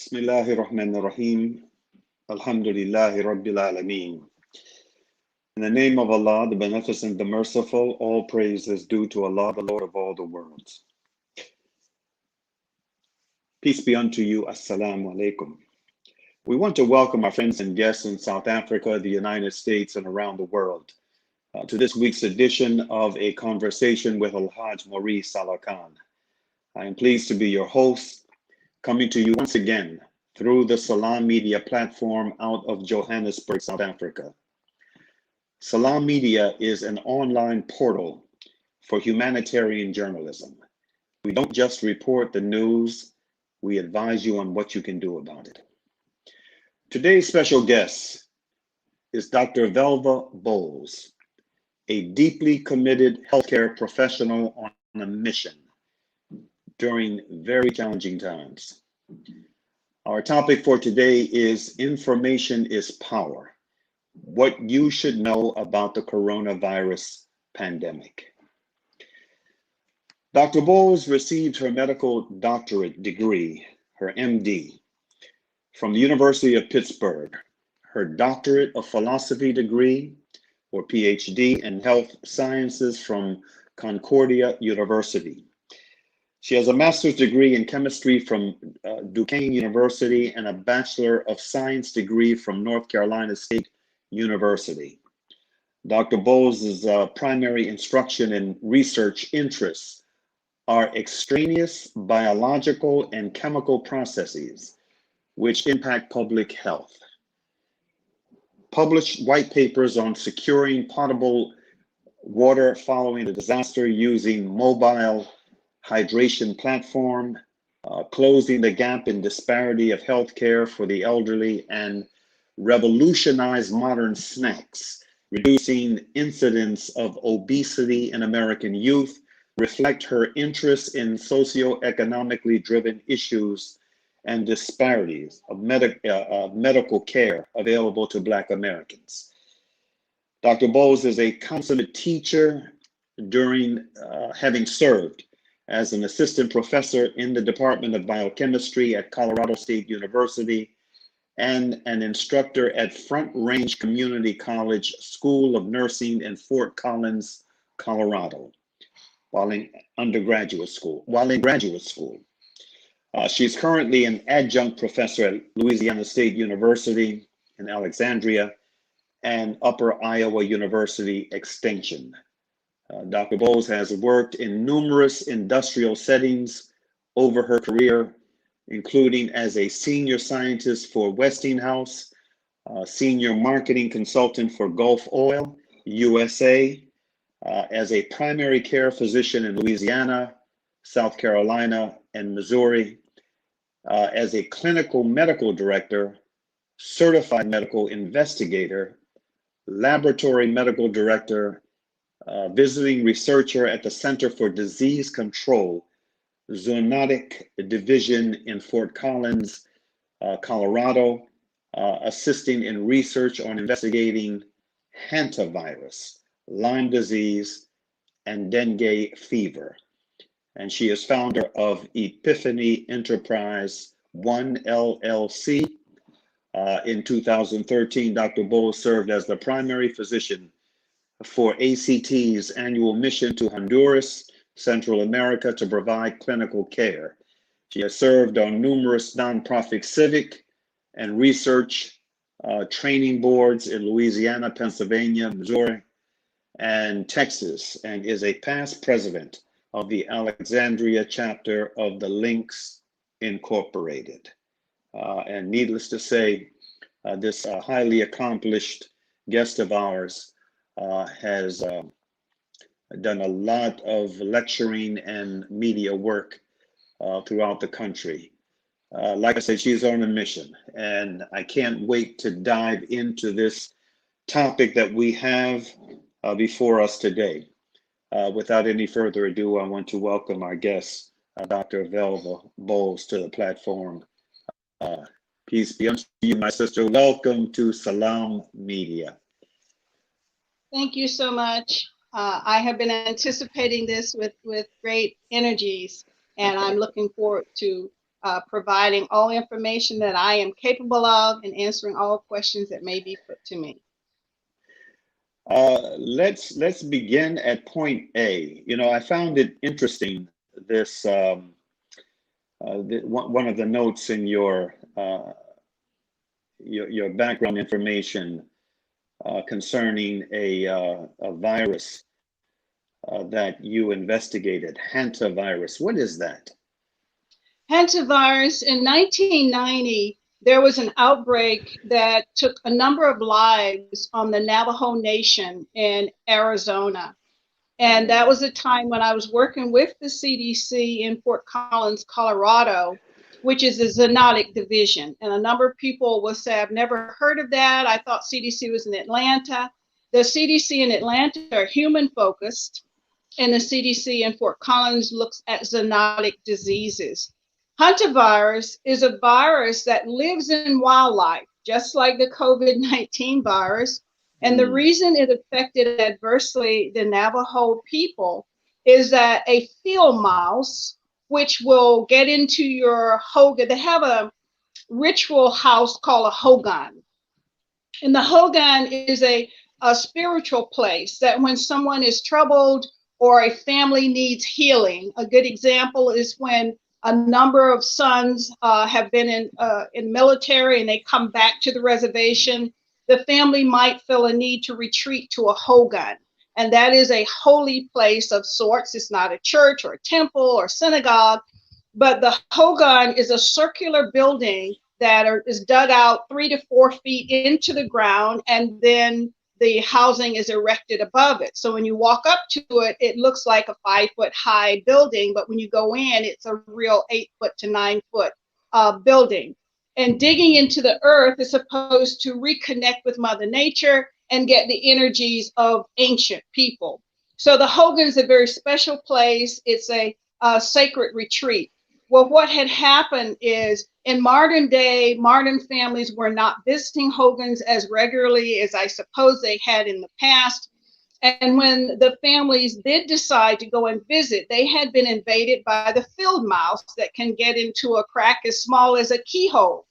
Bismillahir Rahmanir Rahim. Alhamdulillahi Rabbil Alameen. In the name of Allah, the Beneficent, the Merciful, all praise is due to Allah, the Lord of all the worlds. Peace be unto you. Assalamu alaikum. We want to welcome our friends and guests in South Africa, the United States, and around the world to this week's edition of A Conversation with El-Hajj Mauri Salaakhan. I am pleased to be your host, coming to you once again through the Salam Media platform out of Johannesburg, South Africa. Salam Media is an online portal for humanitarian journalism. We don't just report the news, we advise you on what you can do about it. Today's special guest is Dr. Velva Boles, a deeply committed healthcare professional on a mission during very challenging times. Our topic for today is Information is Power, what you should know about the coronavirus pandemic. Dr. Boles received her medical doctorate degree, her MD, from the University of Pittsburgh, her doctorate of philosophy degree, or PhD, in health sciences from Concordia University. She has a master's degree in chemistry from Duquesne University and a Bachelor of Science degree from North Carolina State University. Dr. Boles' primary instruction and research interests are extraneous biological and chemical processes which impact public health. Published white papers on securing potable water following the disaster using mobile hydration platform, closing the gap in disparity of healthcare for the elderly, and revolutionize modern snacks, reducing incidence of obesity in American youth, reflect her interest in socioeconomically driven issues and disparities of medical care available to Black Americans. Dr. Boles is a consummate teacher during having served as an assistant professor in the Department of Biochemistry at Colorado State University and an instructor at Front Range Community College School of Nursing in Fort Collins, Colorado, while in graduate school. She's currently an adjunct professor at Louisiana State University in Alexandria and Upper Iowa University Extension. Dr. Boles has worked in numerous industrial settings over her career, including as a senior scientist for Westinghouse, senior marketing consultant for Gulf Oil, USA, as a primary care physician in Louisiana, South Carolina, and Missouri, as a clinical medical director, certified medical investigator, laboratory medical director, visiting researcher at the Center for Disease Control, Zoonotic Division in Fort Collins, Colorado, assisting in research on investigating hantavirus, Lyme disease, and dengue fever. And she is founder of Epiphany Enterprise 1 LLC. In 2013, Dr. Boles served as the primary physician for ACT's annual mission to Honduras, Central America, to provide clinical care. She has served on numerous nonprofit civic and research training boards in Louisiana, Pennsylvania, Missouri, and Texas, and is a past president of the Alexandria chapter of the Links Incorporated. And needless to say, this highly accomplished guest of ours has done a lot of lecturing and media work throughout the country. Like I said, she's on a mission, and I can't wait to dive into this topic that we have before us today. Without any further ado, I want to welcome our guest, Dr. Velva Boles, to the platform. Peace be unto you, my sister. Welcome to Salam Media. Thank you so much. I have been anticipating this with great energies, and I'm looking forward to providing all information that I am capable of and answering all questions that may be put to me. Let's begin at point A. You know, I found it interesting, this one of the notes in your background information concerning a virus that you investigated, hantavirus. What is that? Hantavirus, in 1990, there was an outbreak that took a number of lives on the Navajo Nation in Arizona. And that was a time when I was working with the CDC in Fort Collins, Colorado, which is a zoonotic division. And a number of people will say, I've never heard of that. I thought CDC was in Atlanta. The CDC in Atlanta are human focused, and the CDC in Fort Collins looks at zoonotic diseases. Hantavirus is a virus that lives in wildlife, just like the COVID-19 virus. And the reason it affected adversely the Navajo people is that a field mouse, which will get into your hogan, they have a ritual house called a hogan. And the hogan is a spiritual place that when someone is troubled or a family needs healing, a good example is when a number of sons have been in military and they come back to the reservation, the family might feel a need to retreat to a hogan. And that is a holy place of sorts. It's not a church or a temple or synagogue, but the hogan is a circular building that is dug out 3 to 4 feet into the ground, and then the housing is erected above it. So when you walk up to it, it looks like a 5-foot high building, but when you go in, it's a real 8-foot to 9-foot building. And digging into the earth is supposed to reconnect with Mother Nature and get the energies of ancient people. So the hogan is a very special place. It's a sacred retreat. Well, what had happened is in modern day, modern families were not visiting hogans as regularly as I suppose they had in the past. And when the families did decide to go and visit, they had been invaded by the field mouse that can get into a crack as small as a keyhole.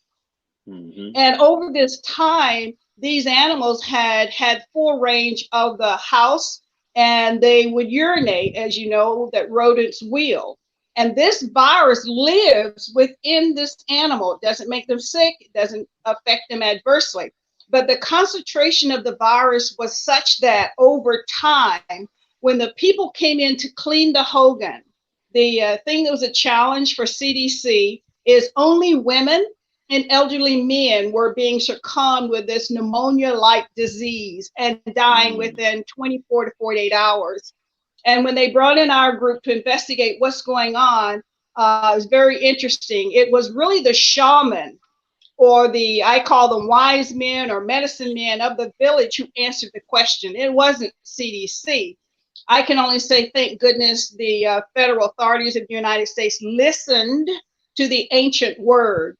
And over this time, these animals had full range of the house, and they would urinate, as you know, that rodents will. And this virus lives within this animal. It doesn't make them sick. It doesn't affect them adversely. But the concentration of the virus was such that over time, when the people came in to clean the hogan, the thing that was a challenge for CDC is only women and elderly men were being succumbed with this pneumonia-like disease and dying within 24 to 48 hours. And when they brought in our group to investigate what's going on, it was very interesting. It was really the shaman, or I call them wise men or medicine men of the village, who answered the question. It wasn't CDC. I can only say, thank goodness, the federal authorities of the United States listened to the ancient word.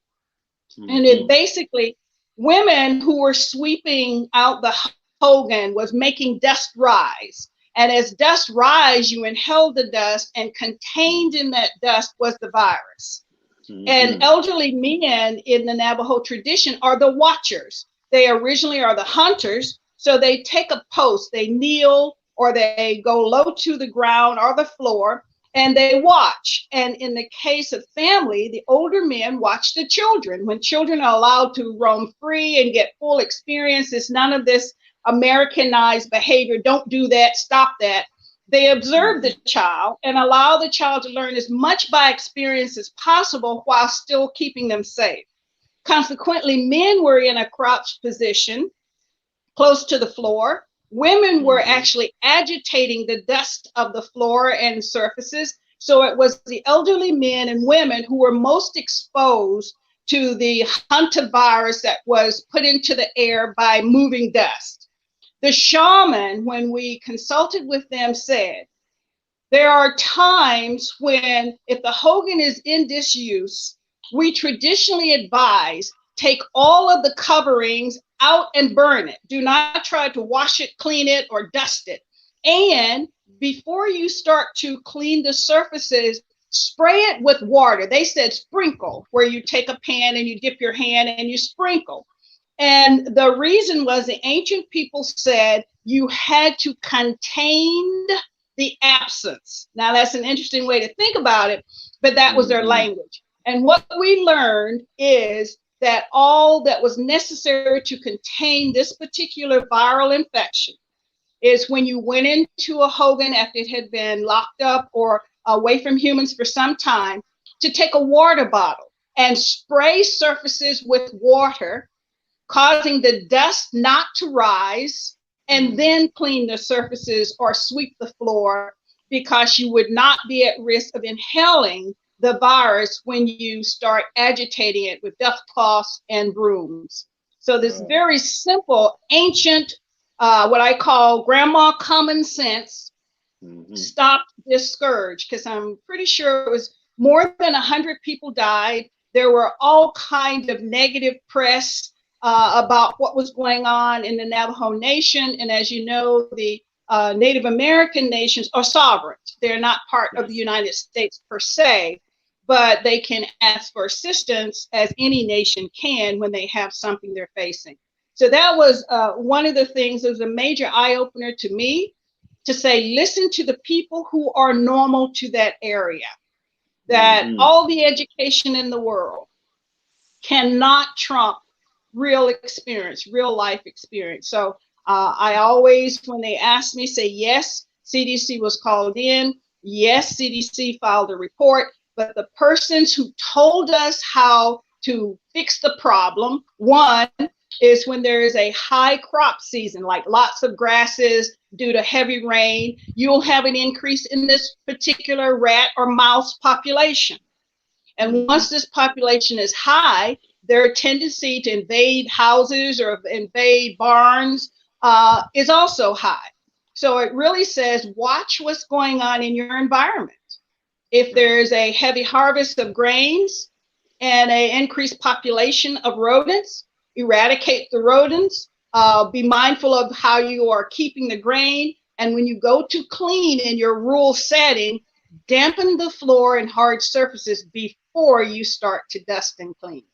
And it basically, women who were sweeping out the hogan was making dust rise. And as dust rise, you inhaled the dust, and contained in that dust was the virus. And elderly men in the Navajo tradition are the watchers. They originally are the hunters. So they take a post, they kneel, or they go low to the ground or the floor, and they watch. And in the case of family, the older men watch the children. When children are allowed to roam free and get full experience, it's none of this Americanized behavior. Don't do that, stop that. They observe the child and allow the child to learn as much by experience as possible while still keeping them safe. Consequently, men were in a crouched position close to the floor. Women were actually agitating the dust of the floor and surfaces. So it was the elderly men and women who were most exposed to the hantavirus that was put into the air by moving dust. The shaman, when we consulted with them, said, there are times when, if the hogan is in disuse, we traditionally advise, take all of the coverings out and burn it. Do not try to wash it, clean it, or dust it. And before you start to clean the surfaces, spray it with water. They said sprinkle, where you take a pan and you dip your hand and you sprinkle. And the reason was the ancient people said you had to contain the absence. Now that's an interesting way to think about it, but that was their language. And what we learned is that all that was necessary to contain this particular viral infection is when you went into a hogan after it had been locked up or away from humans for some time, to take a water bottle and spray surfaces with water, causing the dust not to rise, and then clean the surfaces or sweep the floor, because you would not be at risk of inhaling the virus when you start agitating it with duff cloths and brooms. So this very simple, ancient, what I call grandma common sense, stopped this scourge, because I'm pretty sure it was more than 100 people died. There were all kinds of negative press about what was going on in the Navajo Nation. And as you know, the Native American nations are sovereign. They're not part of the United States per se, but they can ask for assistance, as any nation can, when they have something they're facing. So that was one of the things that was a major eye-opener to me, to say, listen to the people who are normal to that area, that all the education in the world cannot trump real experience, real life experience. So I always, when they ask me, say, yes, CDC was called in. Yes, CDC filed a report, but the persons who told us how to fix the problem, one, is when there is a high crop season, like lots of grasses due to heavy rain, you'll have an increase in this particular rat or mouse population. And once this population is high, their tendency to invade houses or invade barns is also high. So it really says, watch what's going on in your environment. If there's a heavy harvest of grains and an increased population of rodents, eradicate the rodents, be mindful of how you are keeping the grain. And when you go to clean in your rural setting, dampen the floor and hard surfaces before you start to dust and clean.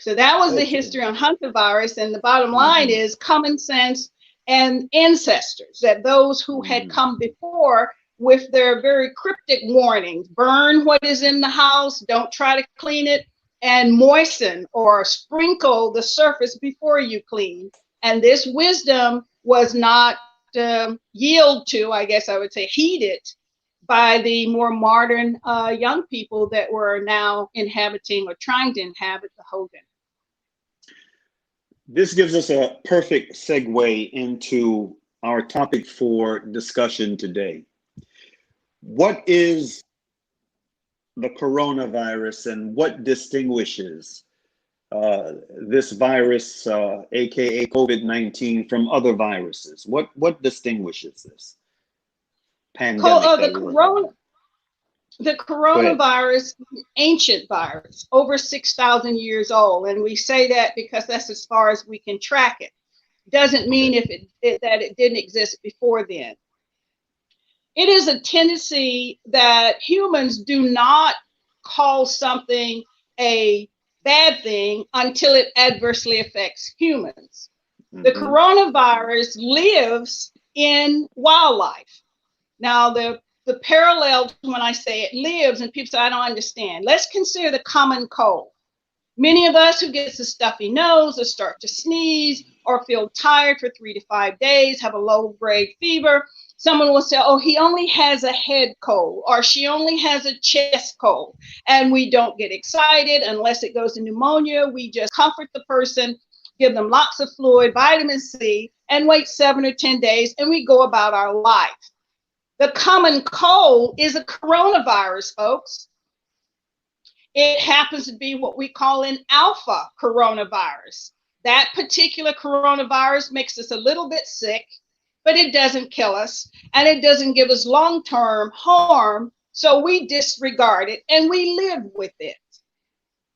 So that was the history on hantavirus. And the bottom line is common sense and ancestors, that those who had come before with their very cryptic warnings: burn what is in the house, don't try to clean it, and moisten or sprinkle the surface before you clean. And this wisdom was not yielded to, I guess I would say, heeded by the more modern young people that were now inhabiting or trying to inhabit the hogan. This gives us a perfect segue into our topic for discussion today. What is the coronavirus, and what distinguishes this virus, aka COVID-19, from other viruses? What distinguishes this pandemic? The coronavirus is an ancient virus, over 6,000 years old, and we say that because that's as far as we can track it. Doesn't mean that it didn't exist before then. It is a tendency that humans do not call something a bad thing until it adversely affects humans. The coronavirus lives in wildlife. Now, the parallel, when I say it lives, and people say, I don't understand. Let's consider the common cold. Many of us who gets a stuffy nose or start to sneeze or feel tired for 3 to 5 days, have a low-grade fever, someone will say, oh, he only has a head cold, or she only has a chest cold. And we don't get excited unless it goes to pneumonia. We just comfort the person, give them lots of fluid, vitamin C, and wait 7 or 10 days, and we go about our life. The common cold is a coronavirus, folks. It happens to be what we call an alpha coronavirus. That particular coronavirus makes us a little bit sick, but it doesn't kill us, and it doesn't give us long-term harm, so we disregard it and we live with it.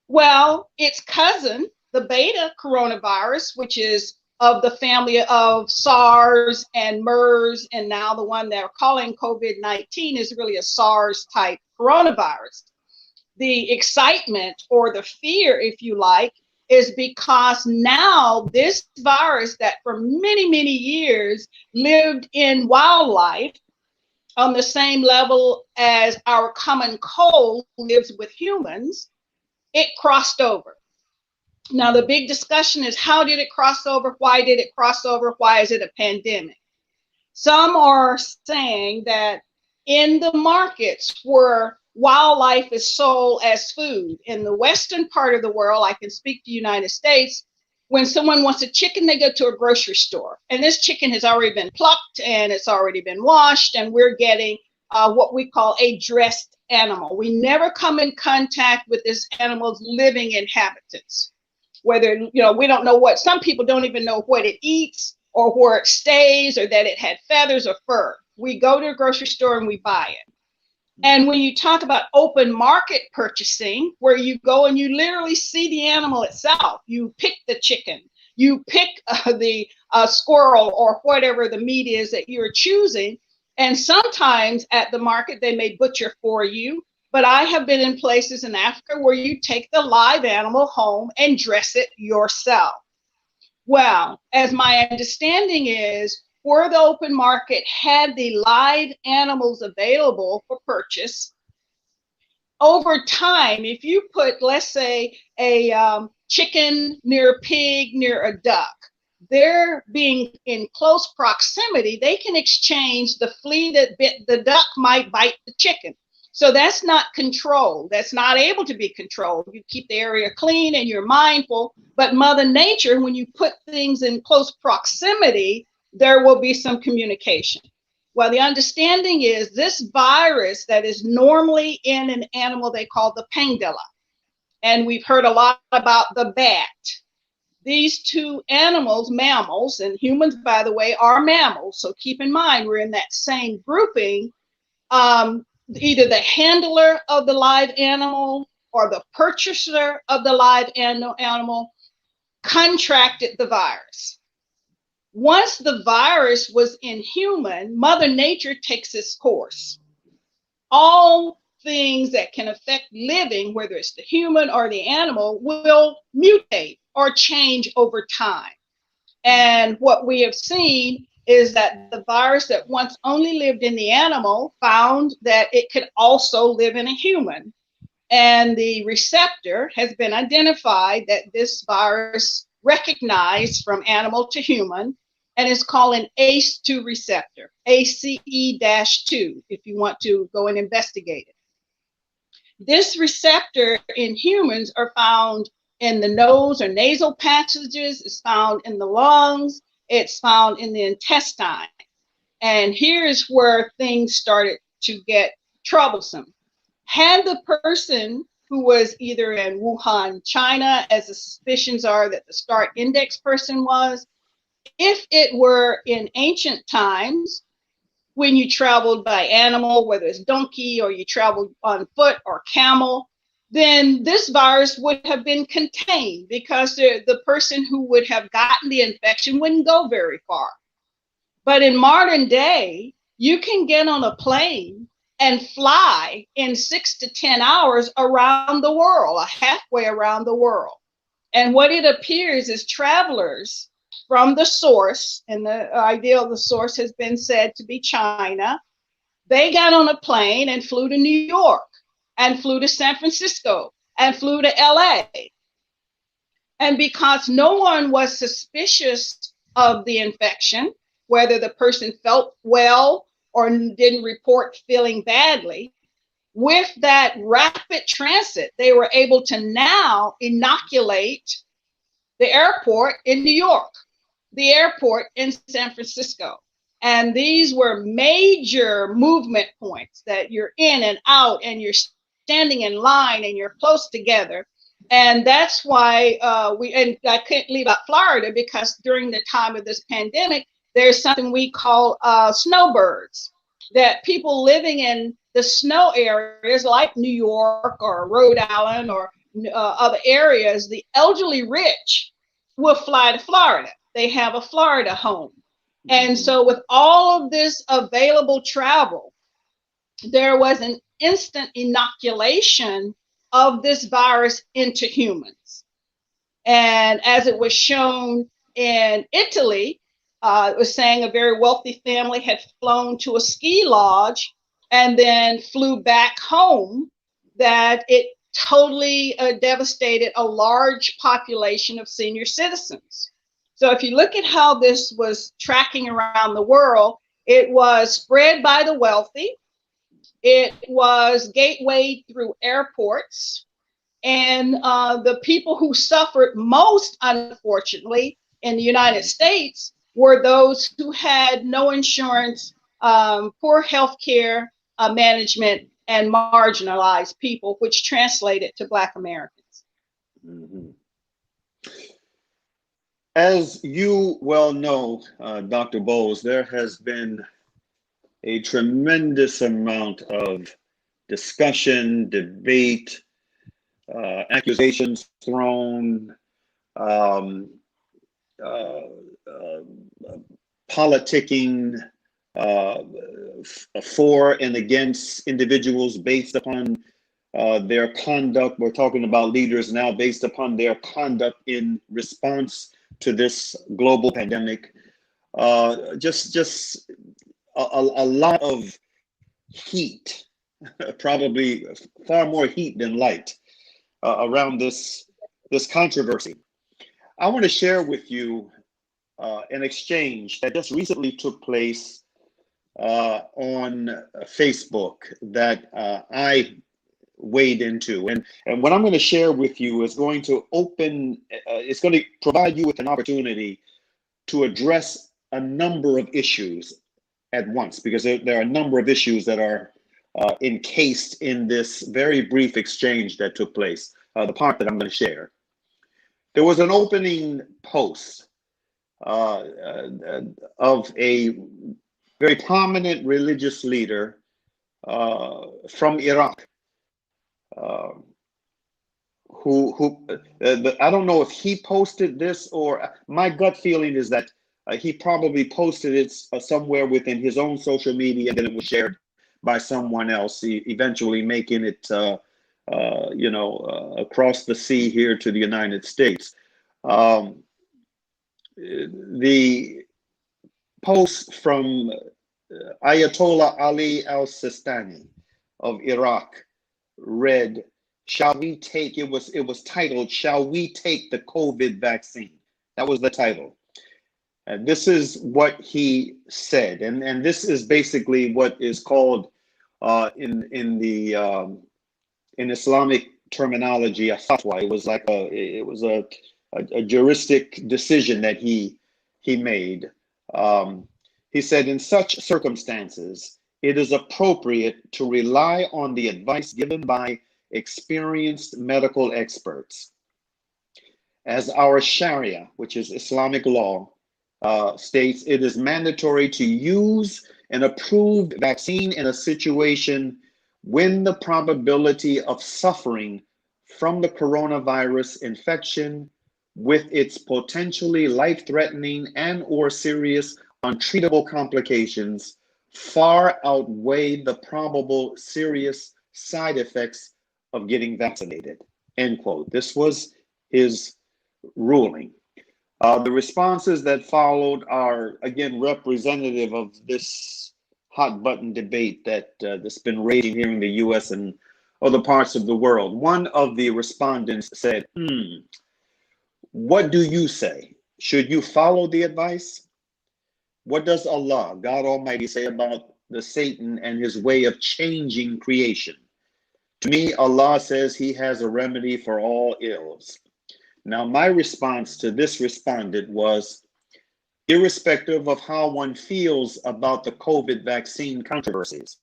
Well, its cousin, the beta coronavirus, which is of the family of SARS and MERS, and now the one they're calling COVID-19 is really a SARS type coronavirus. The excitement or the fear, if you like, is because now this virus that for many, many years lived in wildlife on the same level as our common cold lives with humans, it crossed over. Now, the big discussion is, how did it cross over? Why did it cross over? Why is it a pandemic? Some are saying that in the markets where wildlife is sold as food, in the western part of the world, I can speak to the United States, when someone wants a chicken, they go to a grocery store. And this chicken has already been plucked and it's already been washed, and we're getting what we call a dressed animal. We never come in contact with this animal's living inhabitants. Whether, we don't know what, some people don't even know what it eats or where it stays or that it had feathers or fur. We go to a grocery store and we buy it. And when you talk about open market purchasing, where you go and you literally see the animal itself, you pick the chicken, you pick the squirrel or whatever the meat is that you're choosing. And sometimes at the market, they may butcher for you. But I have been in places in Africa where you take the live animal home and dress it yourself. Well, as my understanding is, where the open market had the live animals available for purchase, over time, if you put, let's say, a chicken near a pig, near a duck, they're being in close proximity, they can exchange the flea that bit the duck might bite the chicken. So that's not controlled. That's not able to be controlled. You keep the area clean and you're mindful, but Mother Nature, when you put things in close proximity, there will be some communication. Well, the understanding is this virus that is normally in an animal they call the pangolin, and we've heard a lot about the bat. These two animals, mammals, and humans, by the way, are mammals. So keep in mind, we're in that same grouping. Either the handler of the live animal or the purchaser of the live animal contracted the virus. Once the virus was in human, Mother Nature takes its course. All things that can affect living, whether it's the human or the animal, will mutate or change over time. And what we have seen is that the virus that once only lived in the animal found that it could also live in a human. And the receptor has been identified that this virus recognized from animal to human, and is called an ACE2 receptor, ACE-2, if you want to go and investigate it. This receptor in humans are found in the nose or nasal passages, it's found in the lungs, it's found in the intestine. And here's where things started to get troublesome. Had the person who was either in Wuhan, China, as the suspicions are that the START index person was, if it were in ancient times, when you traveled by animal, whether it's donkey or you traveled on foot or camel, then this virus would have been contained because the person who would have gotten the infection wouldn't go very far. But in modern day, you can get on a plane and fly in 6 to 10 hours around the world, halfway around the world. And what it appears is travelers from the source, and the idea of the source has been said to be China, they got on a plane and flew to New York, and flew to San Francisco, and flew to LA. And because no one was suspicious of the infection, whether the person felt well or didn't report feeling badly, with that rapid transit, they were able to now inoculate the airport in New York, the airport in San Francisco. And these were major movement points that you're in and out and you're standing in line and you're close together. And that's why and I couldn't leave out Florida, because during the time of this pandemic, there's something we call snowbirds, that people living in the snow areas like New York or Rhode Island or other areas, the elderly rich will fly to Florida. they have a Florida home. And so with all of this available travel, there was an instant inoculation of this virus into humans. And as it was shown in Italy, it was saying a very wealthy family had flown to a ski lodge and then flew back home, that it totally devastated a large population of senior citizens. So if you look at how this was tracking around the world, it was spread by the wealthy, it was gatewayed through airports, and the people who suffered most, unfortunately, in the United States were those who had no insurance, poor healthcare management, and marginalized people, which translated to Black Americans. Mm-hmm. As you well know, Dr. Boles, there has been a tremendous amount of discussion, debate, accusations thrown, politicking for and against individuals based upon their conduct. We're talking about leaders now based upon their conduct in response to this global pandemic. Just a lot of heat, probably far more heat than light, around this controversy. I want to share with you an exchange that just recently took place on Facebook that I wade into. And what I'm going to share with you is going to it's going to provide you with an opportunity to address a number of issues at once, because there are a number of issues that are encased in this very brief exchange that took place, the part that I'm going to share. There was an opening post of a very prominent religious leader from Iraq, I don't know if he posted this, or my gut feeling is that he probably posted it somewhere within his own social media, and then it was shared by someone else, eventually making it across the sea here to the United States. The post from Ayatollah Ali al-Sistani of Iraq read, "Shall we take," it was titled, "Shall we take the COVID vaccine?" That was the title. And this is what he said, and this is basically what is called in Islamic terminology a fatwa. It was a juristic decision that he made. He said, "In such circumstances, it is appropriate to rely on the advice given by experienced medical experts. As our Sharia, which is Islamic law, states, it is mandatory to use an approved vaccine in a situation when the probability of suffering from the coronavirus infection with its potentially life-threatening and or serious untreatable complications far outweigh the probable serious side effects of getting vaccinated," end quote. This was his ruling. The responses that followed are, again, representative of this hot button debate that's been raging here in the US and other parts of the world. One of the respondents said, "What do you say? Should you follow the advice? What does Allah, God Almighty, say about the Satan and his way of changing creation? To me, Allah says he has a remedy for all ills." Now, my response to this respondent was, irrespective of how one feels about the COVID vaccine controversies,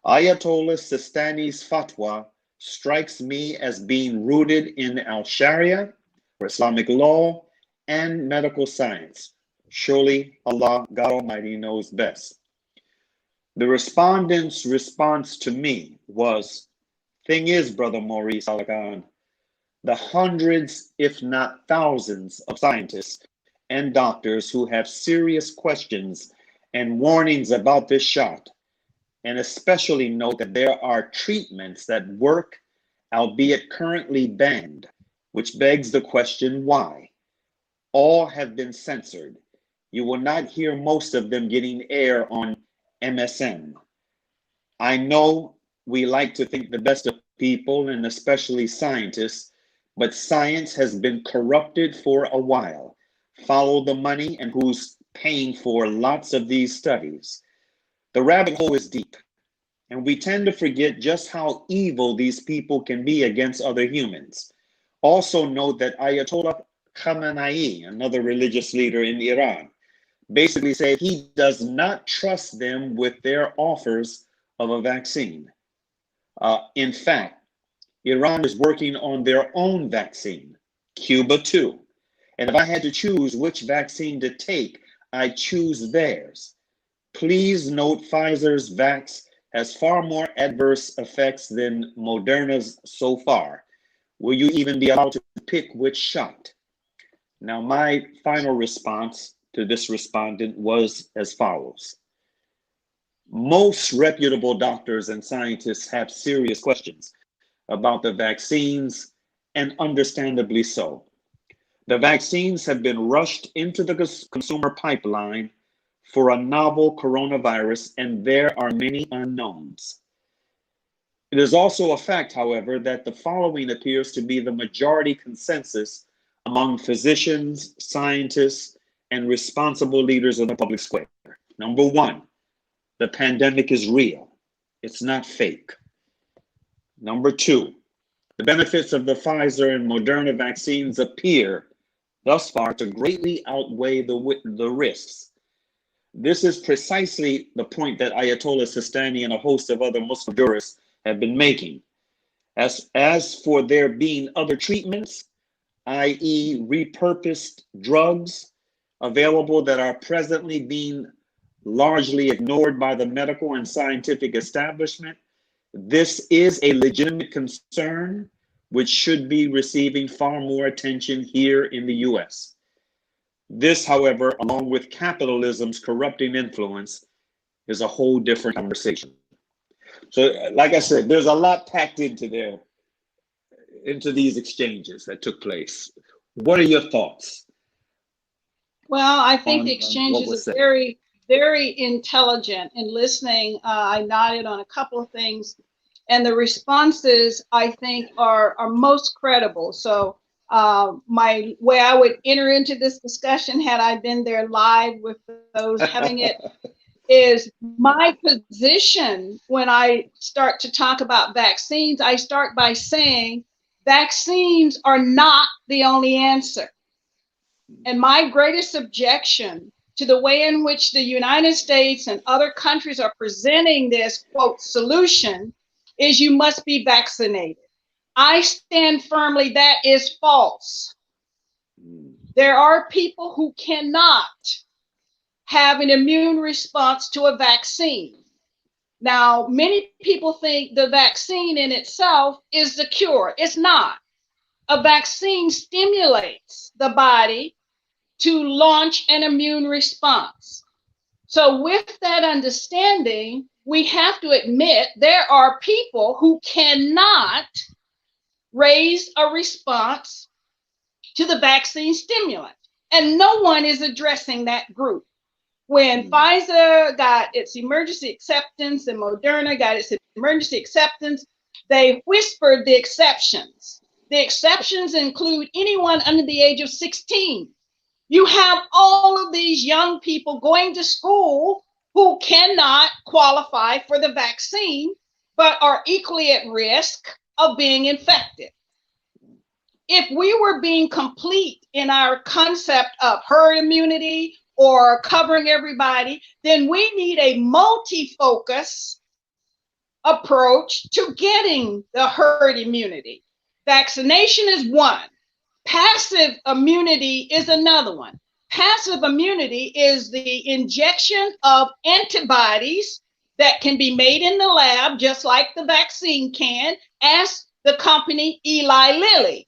Ayatollah Sistani's fatwa strikes me as being rooted in al-Sharia, or Islamic law, and medical science. Surely Allah, God Almighty, knows best. The respondent's response to me was, "Thing is, Brother Mauri Salaakhan, the hundreds, if not thousands, of scientists and doctors who have serious questions and warnings about this shot, and especially note that there are treatments that work, albeit currently banned, which begs the question, why? All have been censored. You will not hear most of them getting air on MSM. I know we like to think the best of people, and especially scientists, but science has been corrupted for a while. Follow the money and who's paying for lots of these studies. The rabbit hole is deep, and we tend to forget just how evil these people can be against other humans. Also note that Ayatollah Khamenei, another religious leader in Iran, basically said he does not trust them with their offers of a vaccine. In fact, Iran is working on their own vaccine, Cuba too. And if I had to choose which vaccine to take, I choose theirs. Please note Pfizer's vax has far more adverse effects than Moderna's so far. Will you even be allowed to pick which shot? Now, my final response to this respondent was as follows. Most reputable doctors and scientists have serious questions about the vaccines, and understandably so. The vaccines have been rushed into the consumer pipeline for a novel coronavirus, and there are many unknowns. It is also a fact, however, that the following appears to be the majority consensus among physicians, scientists, and responsible leaders of the public square. Number one, the pandemic is real. It's not fake. Number two, the benefits of the Pfizer and Moderna vaccines appear thus far to greatly outweigh the risks. This is precisely the point that Ayatollah Sistani and a host of other Muslim jurists have been making. As for there being other treatments, i.e. repurposed drugs available that are presently being largely ignored by the medical and scientific establishment, this is a legitimate concern which should be receiving far more attention here in the US. This, however, along with capitalism's corrupting influence, is a whole different conversation. So, like I said, there's a lot packed into these exchanges that took place. What are your thoughts? Well, I think the exchanges are very, very intelligent. In listening, I nodded on a couple of things, and the responses I think are most credible. So my way I would enter into this discussion, had I been there live with those having it, is my position when I start to talk about vaccines. I start by saying vaccines are not the only answer. And my greatest objection to the way in which the United States and other countries are presenting this, quote, solution is you must be vaccinated. I stand firmly that is false. There are people who cannot have an immune response to a vaccine. Now, many people think the vaccine in itself is the cure. It's not. A vaccine stimulates the body to launch an immune response. So with that understanding, we have to admit there are people who cannot raise a response to the vaccine stimulant, and no one is addressing that group. When Pfizer got its emergency acceptance and Moderna got its emergency acceptance, they whispered the exceptions. The exceptions include anyone under the age of 16. You have all of these young people going to school who cannot qualify for the vaccine, but are equally at risk of being infected. If we were being complete in our concept of herd immunity or covering everybody, then we need a multi-focus approach to getting the herd immunity. Vaccination is one. Passive immunity is another one. Passive immunity is the injection of antibodies that can be made in the lab, just like the vaccine can, as the company Eli Lilly.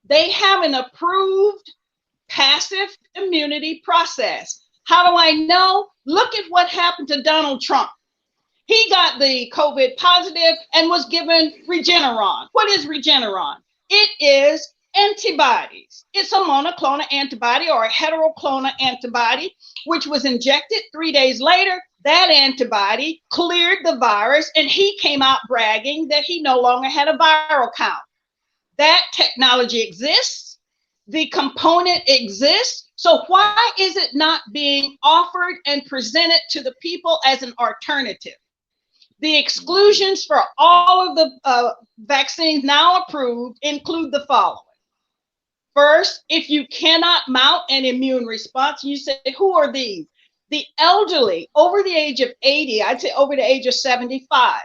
They have an approved passive immunity process. How do I know? Look at what happened to Donald Trump. He got the COVID positive and was given Regeneron. What is Regeneron? It is antibodies. It's a monoclonal antibody or a heteroclonal antibody, which was injected 3 days later. That antibody cleared the virus, and he came out bragging that he no longer had a viral count. That technology exists. The component exists. So why is it not being offered and presented to the people as an alternative? The exclusions for all of the vaccines now approved include the following. First, if you cannot mount an immune response, you say, who are these? The elderly over the age of 80, I'd say over the age of 75.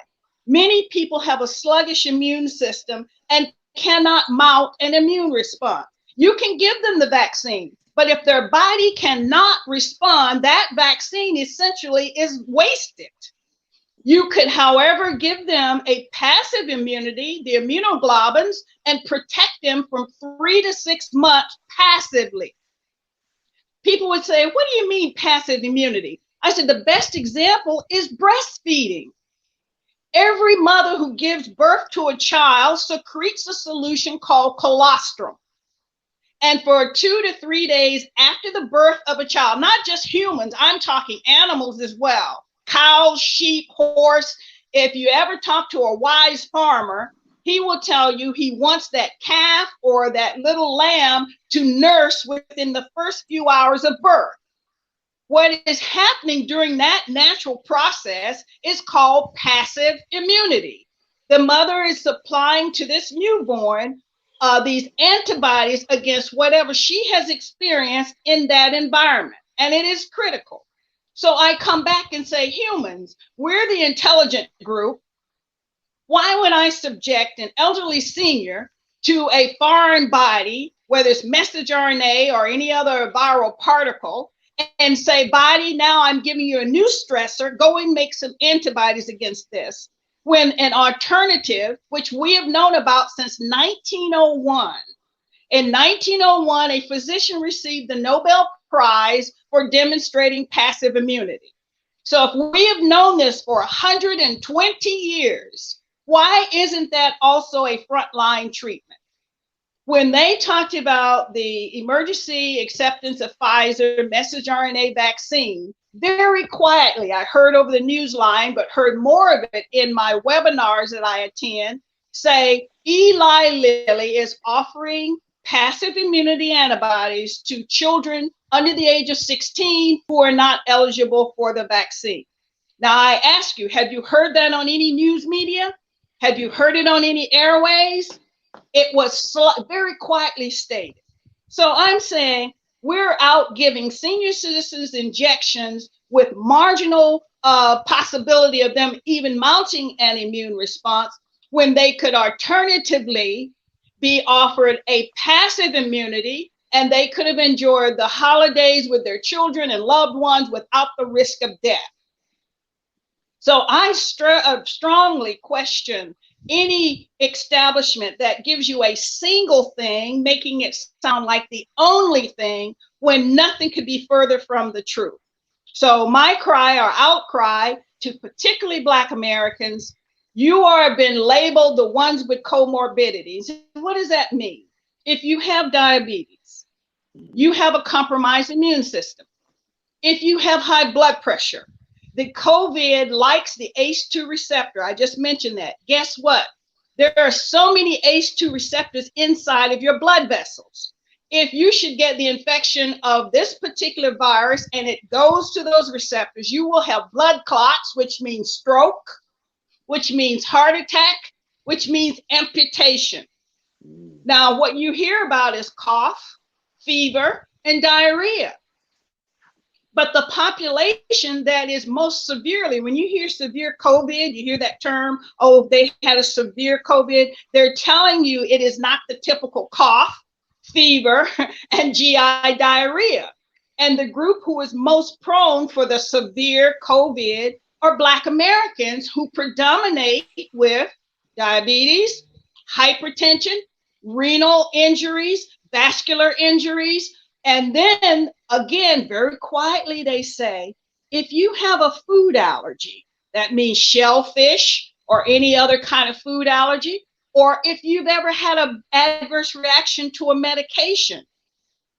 Many people have a sluggish immune system and cannot mount an immune response. You can give them the vaccine, but if their body cannot respond, that vaccine essentially is wasted. You could, however, give them a passive immunity, the immunoglobulins, and protect them from 3 to 6 months passively. People would say, what do you mean passive immunity? I said, the best example is breastfeeding. Every mother who gives birth to a child secretes a solution called colostrum. And for 2 to 3 days after the birth of a child, not just humans, I'm talking animals as well, cows, sheep, horse. If you ever talk to a wise farmer, he will tell you he wants that calf or that little lamb to nurse within the first few hours of birth. What is happening during that natural process is called passive immunity. The mother is supplying to this newborn these antibodies against whatever she has experienced in that environment, and it is critical. So I come back and say, humans, we're the intelligent group. Why would I subject an elderly senior to a foreign body, whether it's messenger RNA or any other viral particle, and say, body, now I'm giving you a new stressor, go and make some antibodies against this, when an alternative, which we have known about since 1901. In 1901, a physician received the Nobel Prize for demonstrating passive immunity. So if we have known this for 120 years, why isn't that also a frontline treatment? When they talked about the emergency acceptance of Pfizer messenger RNA vaccine, very quietly, I heard over the news line, but heard more of it in my webinars that I attend, say Eli Lilly is offering passive immunity antibodies to children under the age of 16 who are not eligible for the vaccine. Now I ask you, have you heard that on any news media? Have you heard it on any airways? It was very quietly stated. So I'm saying we're out giving senior citizens injections with marginal possibility of them even mounting an immune response when they could alternatively be offered a passive immunity, and they could have enjoyed the holidays with their children and loved ones without the risk of death. So I strongly question any establishment that gives you a single thing, making it sound like the only thing when nothing could be further from the truth. So my cry or outcry to particularly Black Americans, you are been labeled the ones with comorbidities. What does that mean? If you have diabetes, you have a compromised immune system. If you have high blood pressure, the COVID likes the ACE2 receptor. I just mentioned that. Guess what? There are so many ACE2 receptors inside of your blood vessels. If you should get the infection of this particular virus and it goes to those receptors, you will have blood clots, which means stroke, which means heart attack, which means amputation. Now, what you hear about is cough, fever, and diarrhea. But the population that is most severely, when you hear severe COVID, you hear that term, oh, they had a severe COVID, they're telling you it is not the typical cough, fever, and GI diarrhea. And the group who is most prone for the severe COVID are Black Americans who predominate with diabetes, hypertension, renal injuries, vascular injuries, And then again, very quietly, they say, if you have a food allergy, that means shellfish or any other kind of food allergy, or if you've ever had an adverse reaction to a medication.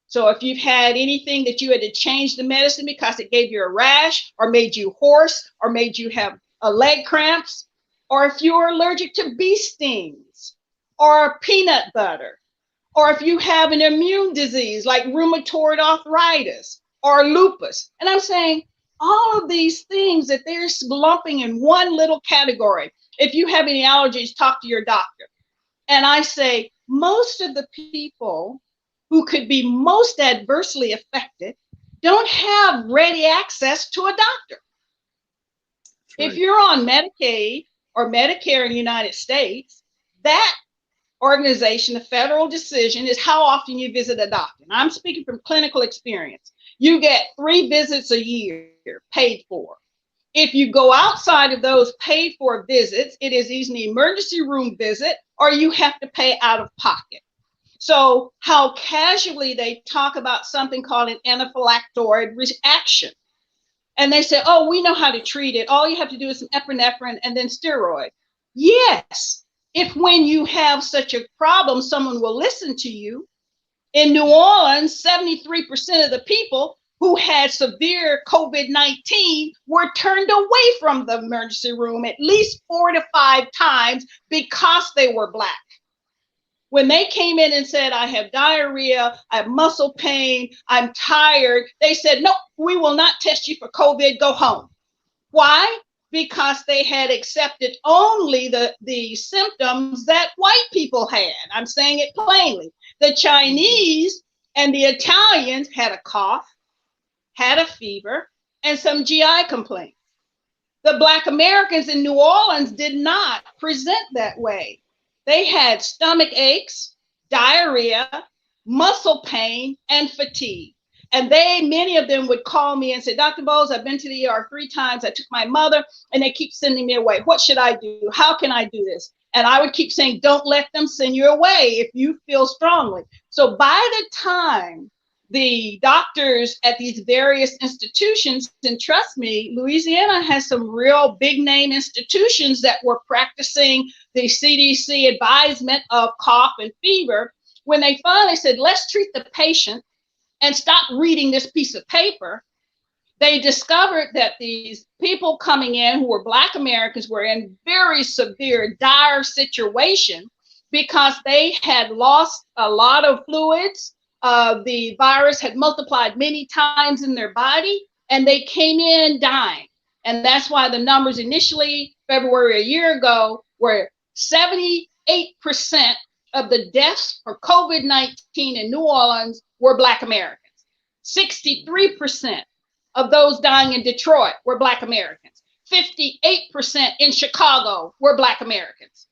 So if you've had anything that you had to change the medicine because it gave you a rash or made you hoarse or made you have leg cramps, or if you're allergic to bee stings or peanut butter, or if you have an immune disease like rheumatoid arthritis or lupus. And I'm saying all of these things that they're lumping in one little category. If you have any allergies, talk to your doctor. And I say most of the people who could be most adversely affected don't have ready access to a doctor. Right. If you're on Medicaid or Medicare in the United States, that organization, the federal decision is how often you visit a doctor. And I'm speaking from clinical experience. You get 3 visits a year paid for. If you go outside of those paid for visits, it is either an emergency room visit or you have to pay out of pocket. So how casually they talk about something called an anaphylactoid reaction. And they say, oh, we know how to treat it. All you have to do is some epinephrine and then steroid. Yes, if when you have such a problem, someone will listen to you. In New Orleans, 73% of the people who had severe COVID-19 were turned away from the emergency room at least 4 to 5 times because they were Black. When they came in and said, I have diarrhea, I have muscle pain, I'm tired, they said, no, we will not test you for COVID, go home. Why? Because they had accepted only the symptoms that white people had. I'm saying it plainly. The Chinese and the Italians had a cough, had a fever, and some GI complaints. The Black Americans in New Orleans did not present that way. They had stomach aches, diarrhea, muscle pain, and fatigue. And many of them would call me and say, Dr. Boles, I've been to the ER 3 times. I took my mother and they keep sending me away. What should I do? How can I do this? And I would keep saying, don't let them send you away if you feel strongly. So by the time the doctors at these various institutions, and trust me, Louisiana has some real big name institutions that were practicing the CDC advisement of cough and fever. When they finally said, let's treat the patient and stop reading this piece of paper, they discovered that these people coming in who were Black Americans were in very severe, dire situation because they had lost a lot of fluids. The virus had multiplied many times in their body and they came in dying. And that's why the numbers initially, February a year ago, were 78% of the deaths for COVID-19 in New Orleans were Black Americans. 63% of those dying in Detroit were Black Americans. 58% in Chicago were Black Americans.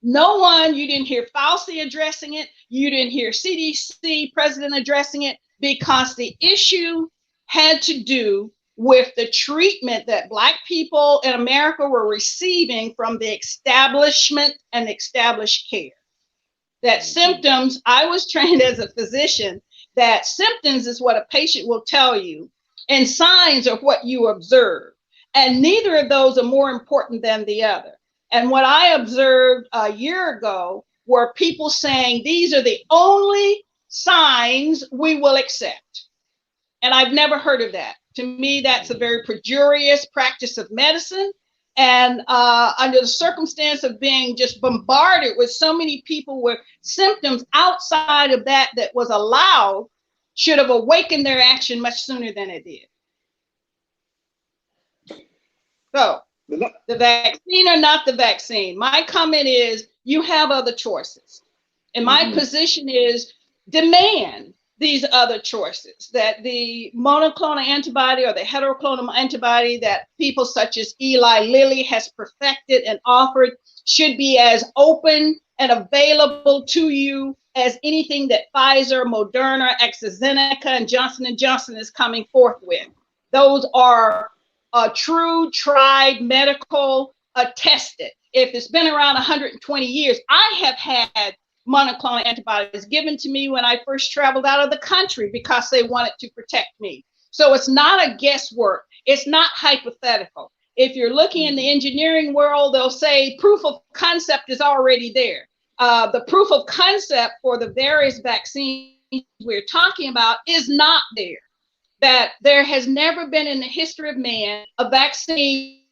No one, you didn't hear Fauci addressing it. You didn't hear CDC president addressing it because the issue had to do with the treatment that Black people in America were receiving from the establishment and established care. That symptoms, I was trained as a physician, that symptoms is what a patient will tell you and signs are what you observe. And neither of those are more important than the other. And what I observed a year ago were people saying, these are the only signs we will accept. And I've never heard of that. To me, that's a very pejorious practice of medicine. And under the circumstance of being just bombarded with so many people with symptoms outside of that was allowed, should have awakened their action much sooner than it did. So, the vaccine or not the vaccine, my comment is you have other choices. And my position is demand these other choices, that the monoclonal antibody or the heteroclonal antibody that people such as Eli Lilly has perfected and offered should be as open and available to you as anything that Pfizer, Moderna, AstraZeneca, and Johnson & Johnson is coming forth with. Those are true, tried, medical, tested. If it's been around 120 years, I have had monoclonal antibodies given to me when I first traveled out of the country because they wanted to protect me. So it's not a guesswork. It's not hypothetical. If you're looking in the engineering world, they'll say proof of concept is already there. The proof of concept for the various vaccines we're talking about is not there. That there has never been in the history of man a vaccine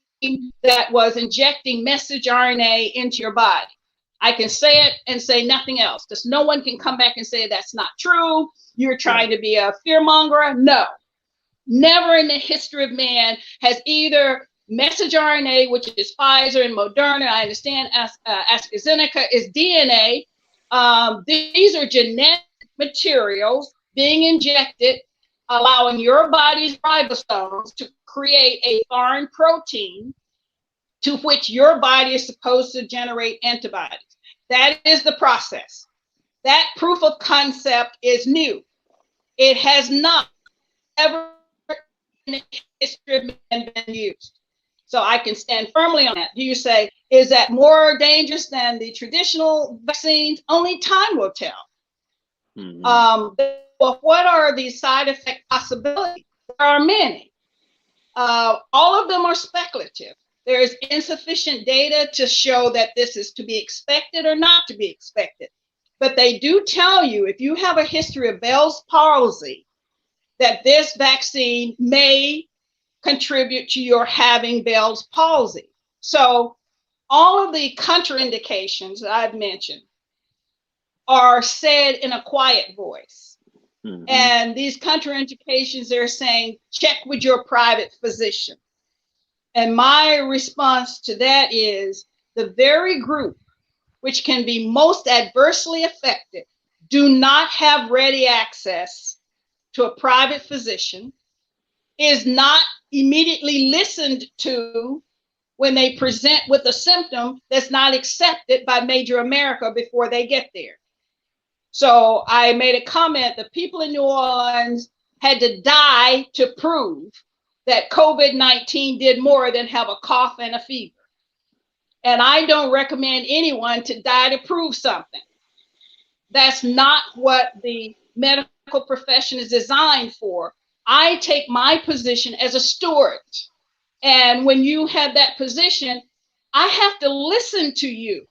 that was injecting messenger RNA into your body. I can say it and say nothing else, because no one can come back and say that's not true. You're trying to be a fearmonger. No, never in the history of man has either messenger RNA, which is Pfizer and Moderna, I understand AstraZeneca is DNA. These are genetic materials being injected, allowing your body's ribosomes to create a foreign protein to which your body is supposed to generate antibodies. That is the process. That proof of concept is new. It has not ever in the history of man been used. So I can stand firmly on that. Do you say, is that more dangerous than the traditional vaccines? Only time will tell. Well, what are the side effect possibilities? There are many. All of them are speculative. There is insufficient data to show that this is to be expected or not to be expected. But they do tell you, if you have a history of Bell's palsy, that this vaccine may contribute to your having Bell's palsy. So all of the contraindications that I've mentioned are said in a quiet voice. And these contraindications, they're saying, check with your private physician. And my response to that is, the very group which can be most adversely affected do not have ready access to a private physician, is not immediately listened to when they present with a symptom that's not accepted by major America before they get there. So I made a comment that people in New Orleans had to die to prove that COVID-19 did more than have a cough and a fever. And I don't recommend anyone to die to prove something. That's not what the medical profession is designed for. I take my position as a steward. And when you have that position, I have to listen to you.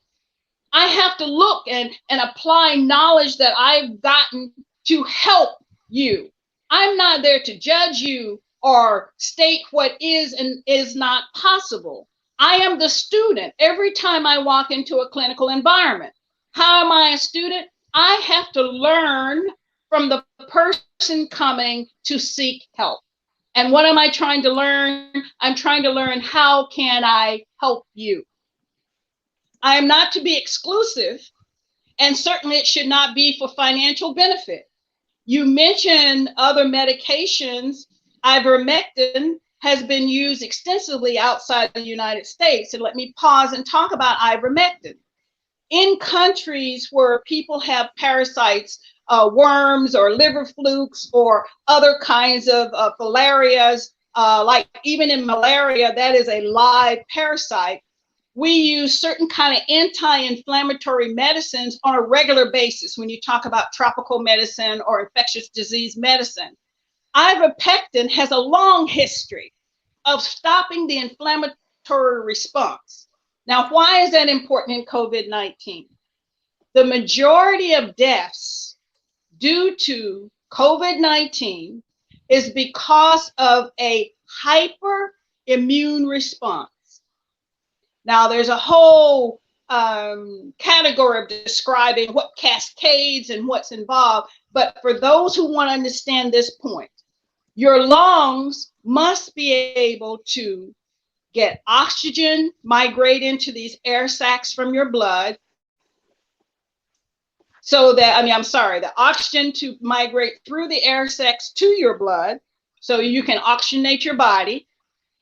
I have to look and apply knowledge that I've gotten to help you. I'm not there to judge you or state what is and is not possible. I am the student every time I walk into a clinical environment. How am I a student? I have to learn from the person coming to seek help. And what am I trying to learn? I'm trying to learn, how can I help you? I am not to be exclusive, and certainly it should not be for financial benefit. You mentioned other medications. Ivermectin has been used extensively outside the United States. And let me pause and talk about ivermectin. In countries where people have parasites, worms or liver flukes or other kinds of filarias, like even in malaria, that is a live parasite. We use certain kind of anti-inflammatory medicines on a regular basis when you talk about tropical medicine or infectious disease medicine. Ivermectin has a long history of stopping the inflammatory response. Now, why is that important in COVID-19? The majority of deaths due to COVID-19 is because of a hyperimmune response. Now, there's a whole category of describing what cascades and what's involved. But for those who want to understand this point, your lungs must be able to get oxygen, migrate into these air sacs from your blood. So that, the oxygen to migrate through the air sacs to your blood, so you can oxygenate your body.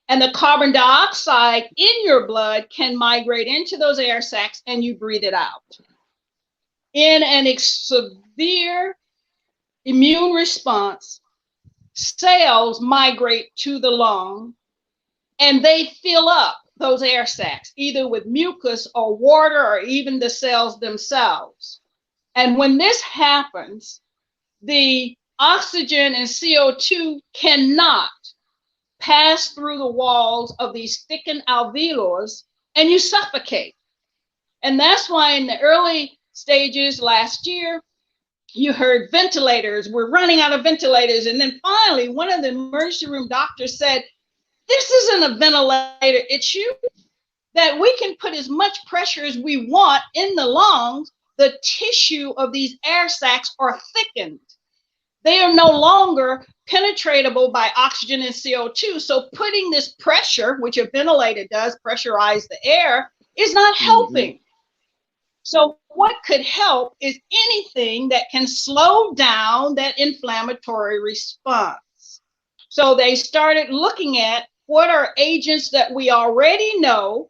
And the carbon dioxide in your blood can migrate into those air sacs and you breathe it out. In a severe immune response, cells migrate to the lung and they fill up those air sacs, either with mucus or water or even the cells themselves. And when this happens, the oxygen and CO2 cannot pass through the walls of these thickened alveolars, and you suffocate. And that's why in the early stages last year, you heard ventilators, we're running out of ventilators. And then finally, one of the emergency room doctors said, this isn't a ventilator issue, that we can put as much pressure as we want in the lungs. The tissue of these air sacs are thickened. They are no longer penetratable by oxygen and CO2. So putting this pressure, which a ventilator does, pressurize the air, is not helping. Mm-hmm. So what could help is anything that can slow down that inflammatory response. So they started looking at what are agents that we already know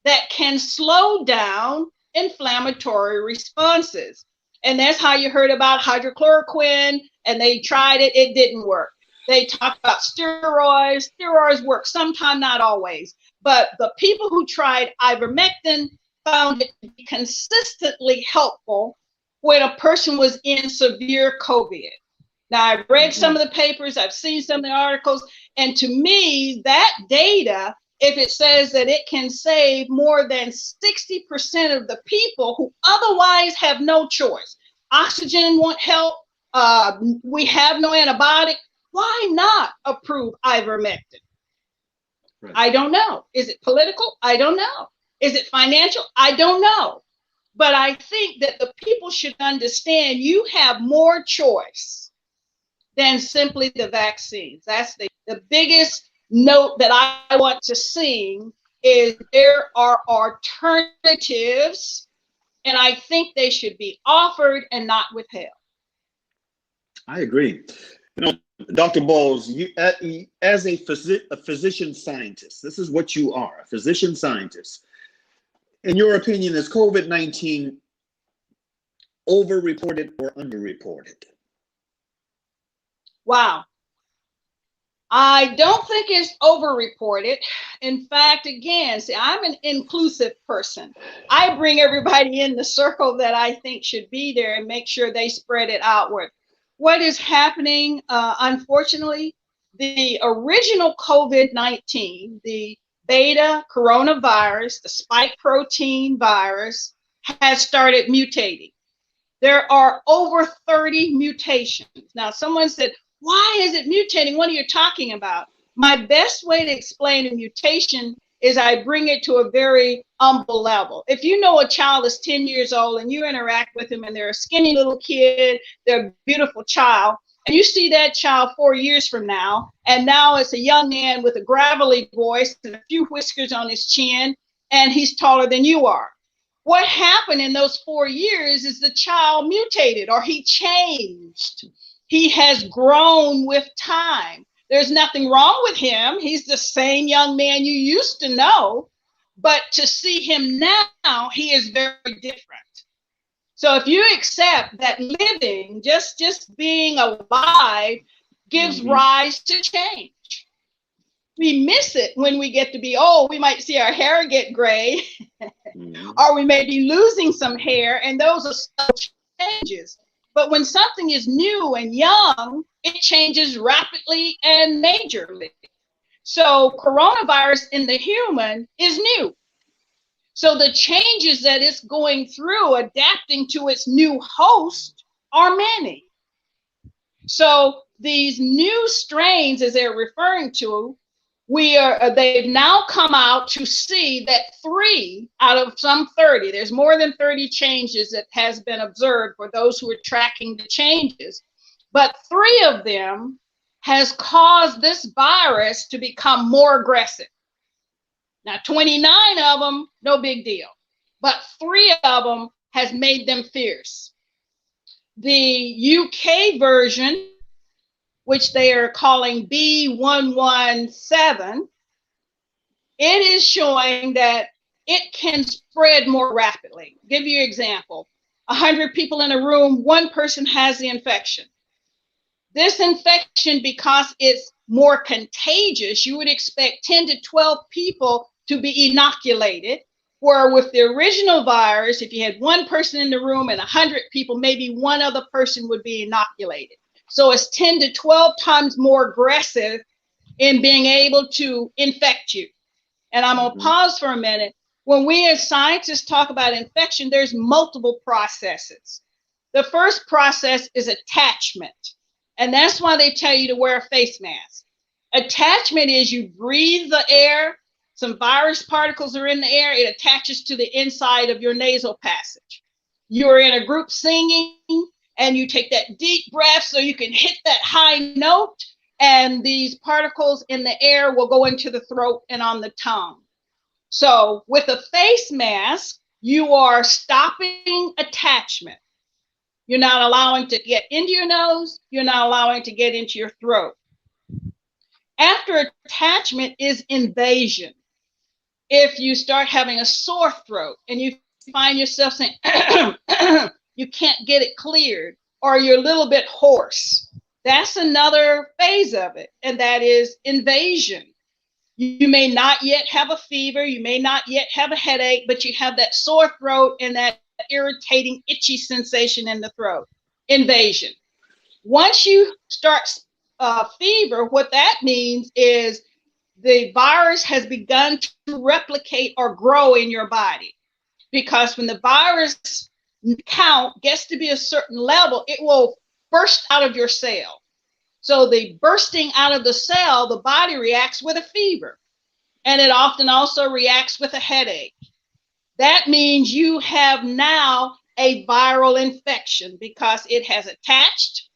that can slow down inflammatory responses. And that's how you heard about hydrochloroquine, and they tried it, it didn't work. They talked about steroids. Steroids work sometimes, not always. But the people who tried ivermectin found it to be consistently helpful when a person was in severe COVID. Now, I've read some of the papers, I've seen some of the articles, and to me, that data, if it says that it can save more than 60% of the people who otherwise have no choice, oxygen won't help, we have no antibiotic, why not approve ivermectin? Right. I don't know. Is it political? I don't know. Is it financial? I don't know. But I think that the people should understand you have more choice than simply the vaccines. That's the biggest note that I want to sing is there are alternatives, and I think they should be offered and not withheld. I agree. You know, Dr. Boles, you, as a physician scientist, this is what you are, a physician scientist. In your opinion, is COVID-19 overreported or underreported? Wow. I don't think it's overreported. In fact, again, see, I'm an inclusive person. I bring everybody in the circle that I think should be there and make sure they spread it outward. What is happening, unfortunately, the original COVID-19, the beta coronavirus, the spike protein virus, has started mutating. There are over 30 mutations. Now, someone said, why is it mutating? What are you talking about? My best way to explain a mutation is I bring it to a very humble level. If you know a child is 10 years old and you interact with them and they're a skinny little kid, they're a beautiful child, and you see that child 4 years from now, and now it's a young man with a gravelly voice and a few whiskers on his chin, and he's taller than you are. What happened in those 4 years is the child mutated or he changed. He has grown with time. There's nothing wrong with him. He's the same young man you used to know, but to see him now, he is very different. So if you accept that living, just being alive gives rise to change. We miss it when we get to be old. We might see our hair get gray or we may be losing some hair, and those are still changes. But when something is new and young, it changes rapidly and majorly. So coronavirus in the human is new. So the changes that it's going through, adapting to its new host, are many. So these new strains, as they're referring to, they've now come out to see that 3 out of some 30, there's more than 30 changes that has been observed for those who are tracking the changes, but 3 of them has caused this virus to become more aggressive. Now, 29 of them, no big deal, but 3 of them has made them fierce. The UK version, which they are calling B117, it is showing that it can spread more rapidly. Give you an example. 100 people in a room, 1 person has the infection. This infection, because it's more contagious, you would expect 10 to 12 people to be inoculated. Where with the original virus, if you had one person in the room and 100 people, maybe one other person would be inoculated. So it's 10 to 12 times more aggressive in being able to infect you. And I'm gonna pause for a minute. When we as scientists talk about infection, there's multiple processes. The first process is attachment. And that's why they tell you to wear a face mask. Attachment is you breathe the air, some virus particles are in the air, it attaches to the inside of your nasal passage. You're in a group singing and you take that deep breath so you can hit that high note, and these particles in the air will go into the throat and on the tongue. So with a face mask, you are stopping attachment. You're not allowing to get into your nose, you're not allowing to get into your throat. After attachment is invasion. If you start having a sore throat and you find yourself saying, you can't get it cleared, or you're a little bit hoarse, that's another phase of it, and that is invasion. You may not yet have a fever, you may not yet have a headache, but you have that sore throat and that irritating, itchy sensation in the throat. Invasion. Once you start fever, what that means is the virus has begun to replicate or grow in your body. Because when the virus count gets to be a certain level, it will burst out of your cell. So the bursting out of the cell, the body reacts with a fever. And it often also reacts with a headache. That means you have now a viral infection because it has attached,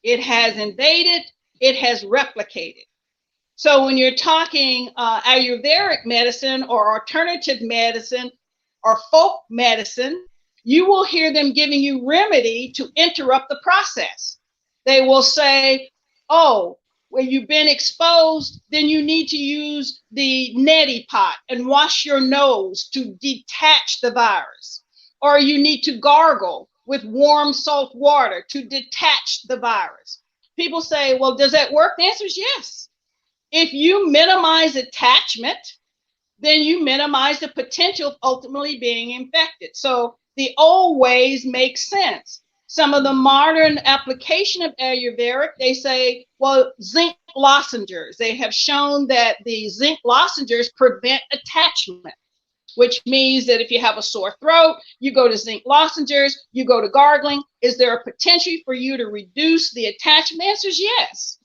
it has invaded, it has replicated. So when you're talking Ayurvedic medicine or alternative medicine or folk medicine, you will hear them giving you remedy to interrupt the process. They will say, oh, when you've been exposed, then you need to use the neti pot and wash your nose to detach the virus. Or you need to gargle with warm salt water to detach the virus. People say, well, does that work? The answer is yes. If you minimize attachment, then you minimize the potential of ultimately being infected. So the old ways make sense. Some of the modern application of Ayurvedic, they say, well, zinc lozenges. They have shown that the zinc lozenges prevent attachment, which means that if you have a sore throat, you go to zinc lozenges, you go to gargling. Is there a potential for you to reduce the attachment? The answer is yes.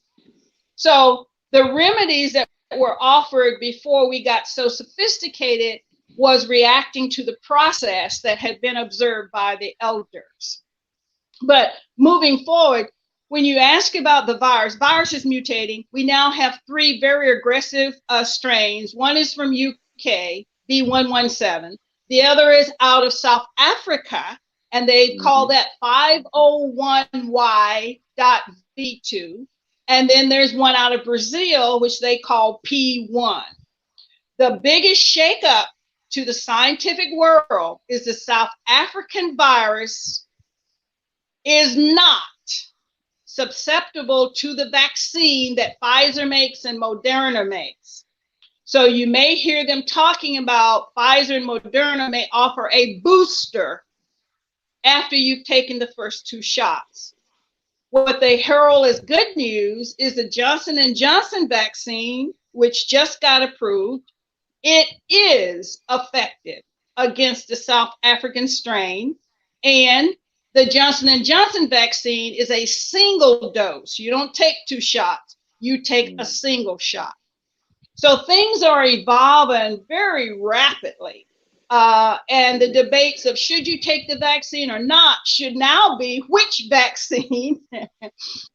So the remedies that were offered before we got so sophisticated was reacting to the process that had been observed by the elders. But moving forward, when you ask about the virus is mutating. We now have 3 very aggressive strains. One is from UK, B117. The other is out of South Africa, and they call that 501Y.V2. And then there's one out of Brazil, which they call P1. The biggest shakeup to the scientific world is the South African virus is not susceptible to the vaccine that Pfizer makes and Moderna makes. So you may hear them talking about Pfizer and Moderna may offer a booster after you've taken the first 2 shots. What they herald as good news is the Johnson & Johnson vaccine, which just got approved. It is effective against the South African strain, and the Johnson & Johnson vaccine is a single dose. You don't take 2 shots, you take a single shot. So things are evolving very rapidly. And the debates of should you take the vaccine or not should now be which vaccine,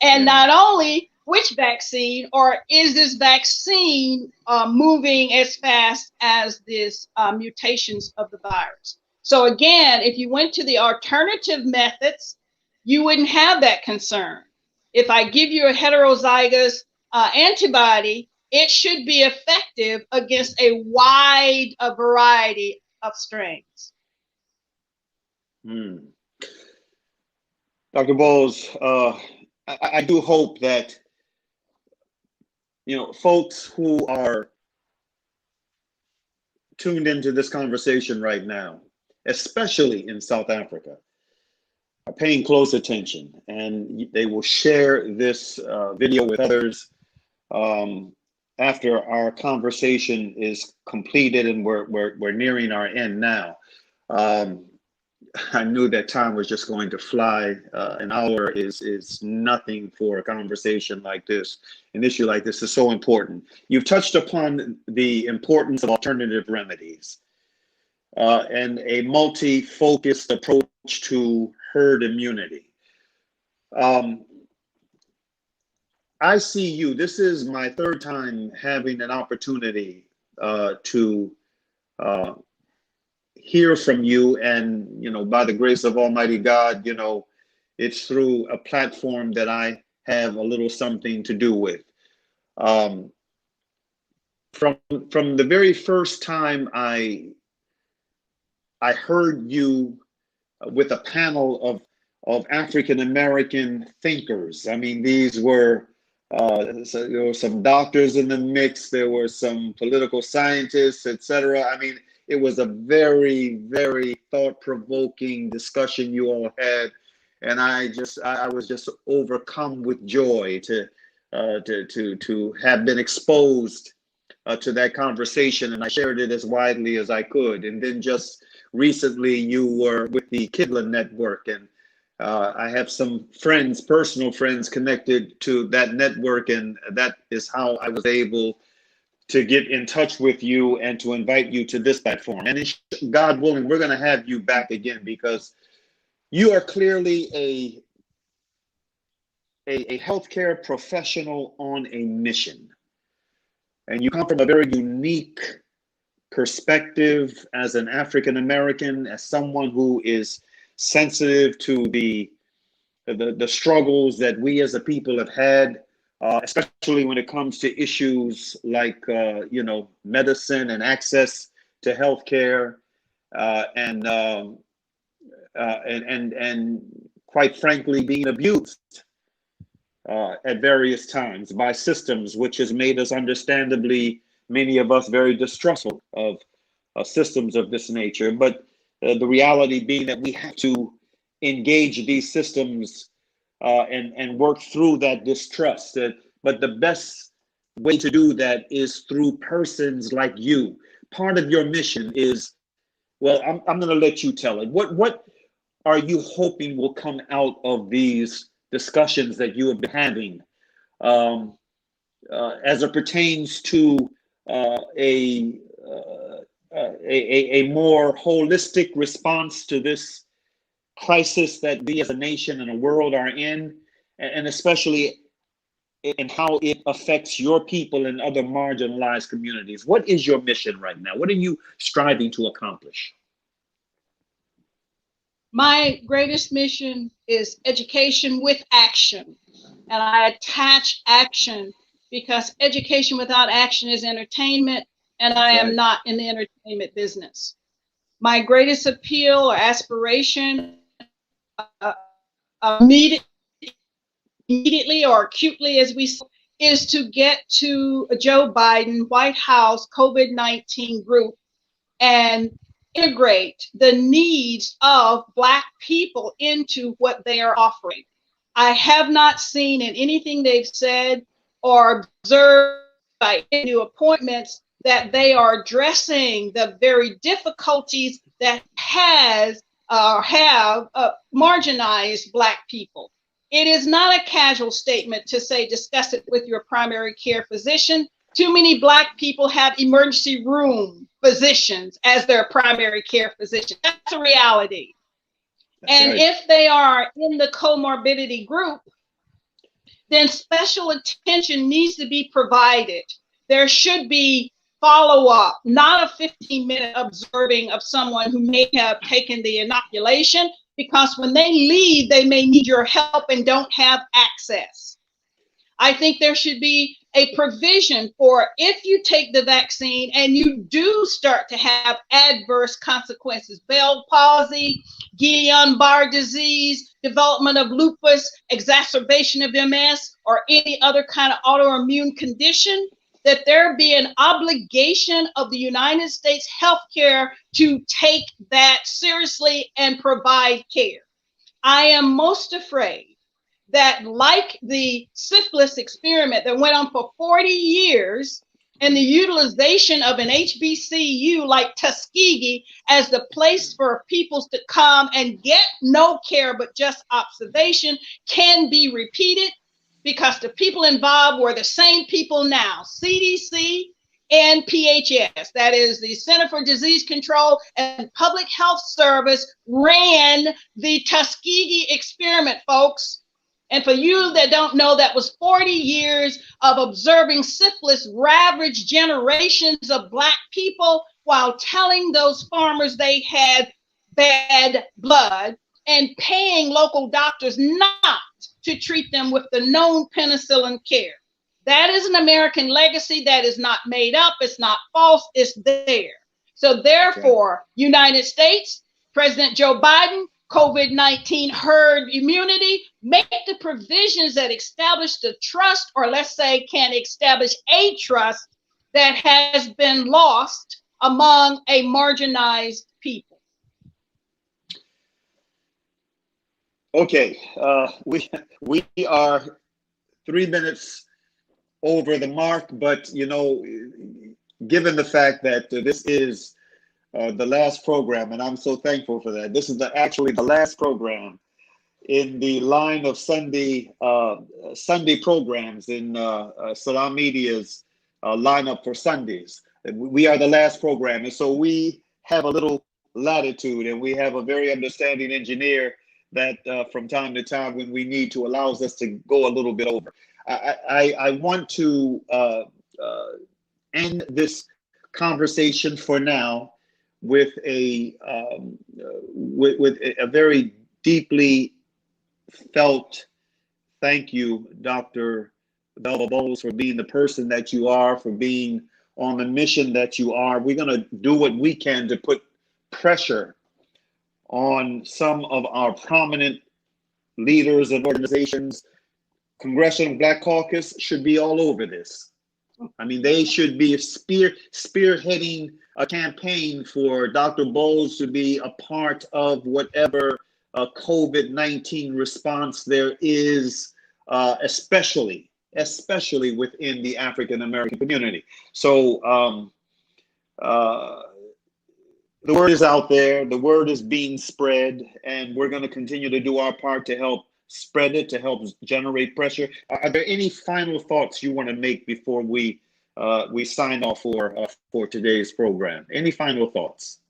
and not only which vaccine, or is this vaccine moving as fast as this mutations of the virus? So again, if you went to the alternative methods, you wouldn't have that concern. If I give you a heterozygous antibody, it should be effective against a wide variety of strains. Dr. Boles, I do hope that, folks who are tuned into this conversation right now, especially in South Africa, are paying close attention, and they will share this video with others after our conversation is completed, and we're nearing our end now. I knew that time was just going to fly. An hour is nothing for a conversation like this. An issue like this is so important. You've touched upon the importance of alternative remedies and a multi-focused approach to herd immunity. I see you. This is my third time having an opportunity to hear from you, and by the grace of Almighty God, it's through a platform that I have a little something to do with. From the very first time I heard you with a panel of African American thinkers. I mean, these were so there were some doctors in the mix, there were some political scientists, etc. I mean, it was a very, very thought-provoking discussion you all had, and I was just overcome with joy to have been exposed to that conversation, and I shared it as widely as I could. And then just recently, you were with the Kidland Network, and I have some friends, personal friends, connected to that network, and that is how I was able to get in touch with you and to invite you to this platform. And God willing, we're going to have you back again, because you are clearly a healthcare professional on a mission. And you come from a very unique perspective as an African American, as someone who is sensitive to the struggles that we as a people have had, especially when it comes to issues like medicine and access to healthcare, and quite frankly, being abused at various times by systems, which has made us, understandably, many of us, very distrustful of systems of this nature. But the reality being that we have to engage these systems and work through that distrust. But the best way to do that is through persons like you. Part of your mission is, well, I'm going to let you tell it. What are you hoping will come out of these discussions that you have been having as it pertains to a more holistic response to this crisis that we as a nation and a world are in, and especially in how it affects your people and other marginalized communities? What is your mission right now? What are you striving to accomplish? My greatest mission is education with action. And I attach action because education without action is entertainment, and I am not in the entertainment business. My greatest appeal or aspiration, immediately or acutely as we say, is to get to Joe Biden White House COVID-19 group and integrate the needs of Black people into what they are offering. I have not seen in anything they've said or observed by new appointments that they are addressing the very difficulties that have marginalized Black people. It is not a casual statement to say, discuss it with your primary care physician. Too many Black people have emergency room physicians as their primary care physician. That's a reality. And if they are in the comorbidity group, then special attention needs to be provided. There should be follow-up, not a 15-minute observing of someone who may have taken the inoculation, because when they leave, they may need your help and don't have access. I think there should be a provision for if you take the vaccine and you do start to have adverse consequences, Bell palsy, Guillain-Barré disease, development of lupus, exacerbation of MS, or any other kind of autoimmune condition, that there be an obligation of the United States healthcare to take that seriously and provide care. I am most afraid that, like the syphilis experiment that went on for 40 years, and the utilization of an HBCU like Tuskegee as the place for people to come and get no care but just observation, can be repeated, because the people involved were the same people now. CDC and PHS, that is the Center for Disease Control and Public Health Service, ran the Tuskegee experiment, folks. And for you that don't know, that was 40 years of observing syphilis ravage generations of Black people while telling those farmers they had bad blood and paying local doctors not to treat them with the known penicillin care. That is an American legacy that is not made up. It's not false. It's there. So therefore, United States, President Joe Biden, COVID-19 herd immunity, make the provisions that establish the trust, or let's say can establish a trust that has been lost among a marginalized people. Okay, we are 3 minutes over the mark, but you know, given the fact that this is the last program, and I'm so thankful for that. This is actually the last program in the line of Sunday programs in Salam Media's lineup for Sundays. We are the last program, and so we have a little latitude, and we have a very understanding engineer that from time to time, when we need to, allows us to go a little bit over. I want to end this conversation for now with a very deeply felt thank you, Dr. Velva Boles, for being the person that you are, for being on the mission that you are. We're going to do what we can to put pressure on some of our prominent leaders and organizations. Congressional Black Caucus should be all over this. I mean, they should be spearheading a campaign for Dr. Boles to be a part of whatever COVID-19 response there is, especially within the African American community. So the word is out there, the word is being spread, and we're going to continue to do our part to help spread it, to help generate pressure. Are there any final thoughts you want to make before we sign off for today's program? Any final thoughts?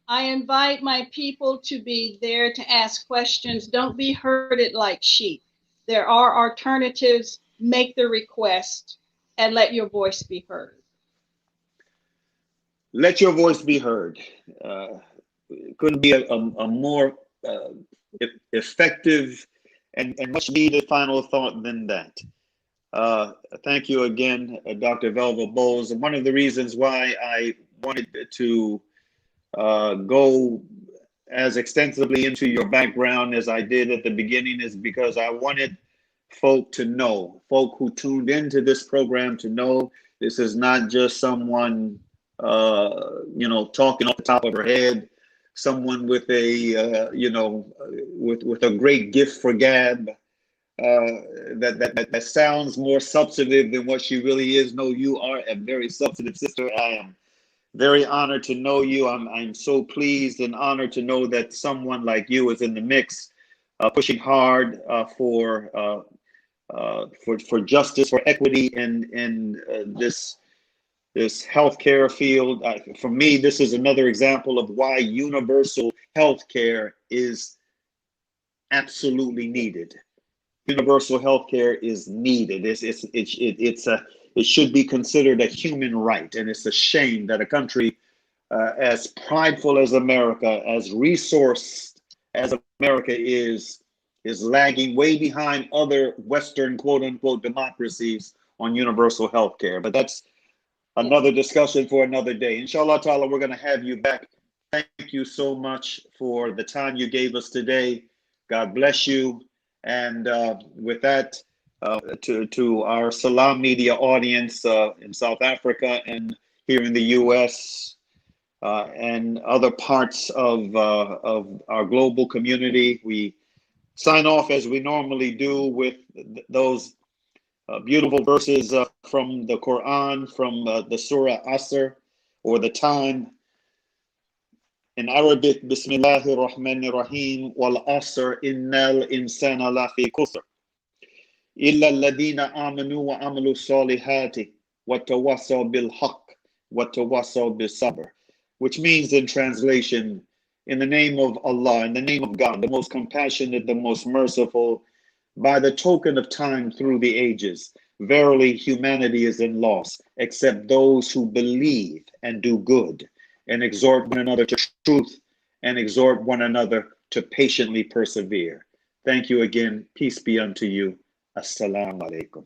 I invite my people to be there to ask questions. Don't be herded like sheep. There are alternatives. Make the request and let your voice be heard. Let your voice be heard. Couldn't be a more effective and much needed final thought than that. Thank you again, Dr. Velva Boles. And one of the reasons why I wanted to go as extensively into your background as I did at the beginning is because I wanted folk who tuned into this program to know this is not just someone, talking off the top of her head, someone with a, with a great gift for gab, that sounds more substantive than what she really is. No, you are a very substantive sister. I am very honored to know you. I'm so pleased and honored to know that someone like you is in the mix, pushing hard for justice, for equity in this healthcare field. For me, this is another example of why universal healthcare is absolutely needed. Universal healthcare is needed. It should be considered a human right, and it's a shame that a country as prideful as America, as resourced as America is lagging way behind other Western quote unquote democracies on universal healthcare. But that's another discussion for another day. Inshallah ta'ala, we're going to have you back. Thank you so much for the time you gave us today. God bless you. And with that, to our Salam Media audience in South Africa and here in the U.S. And other parts of our global community. We sign off as we normally do with those beautiful verses from the Quran, from the Surah Asr, or the time. In Arabic, Bismillahir Rahmanir Rahim, wal asr innal insana lafi khusr. إلا الذين آمنوا وعملوا الصالحات وتواصوا بالحق وتواصوا بالصبر, which means in translation, in the name of Allah, in the name of God, the most compassionate, the most merciful, by the token of time through the ages, verily humanity is in loss, except those who believe and do good, and exhort one another to truth, and exhort one another to patiently persevere. Thank you again. Peace be unto you. Assalamu alaikum.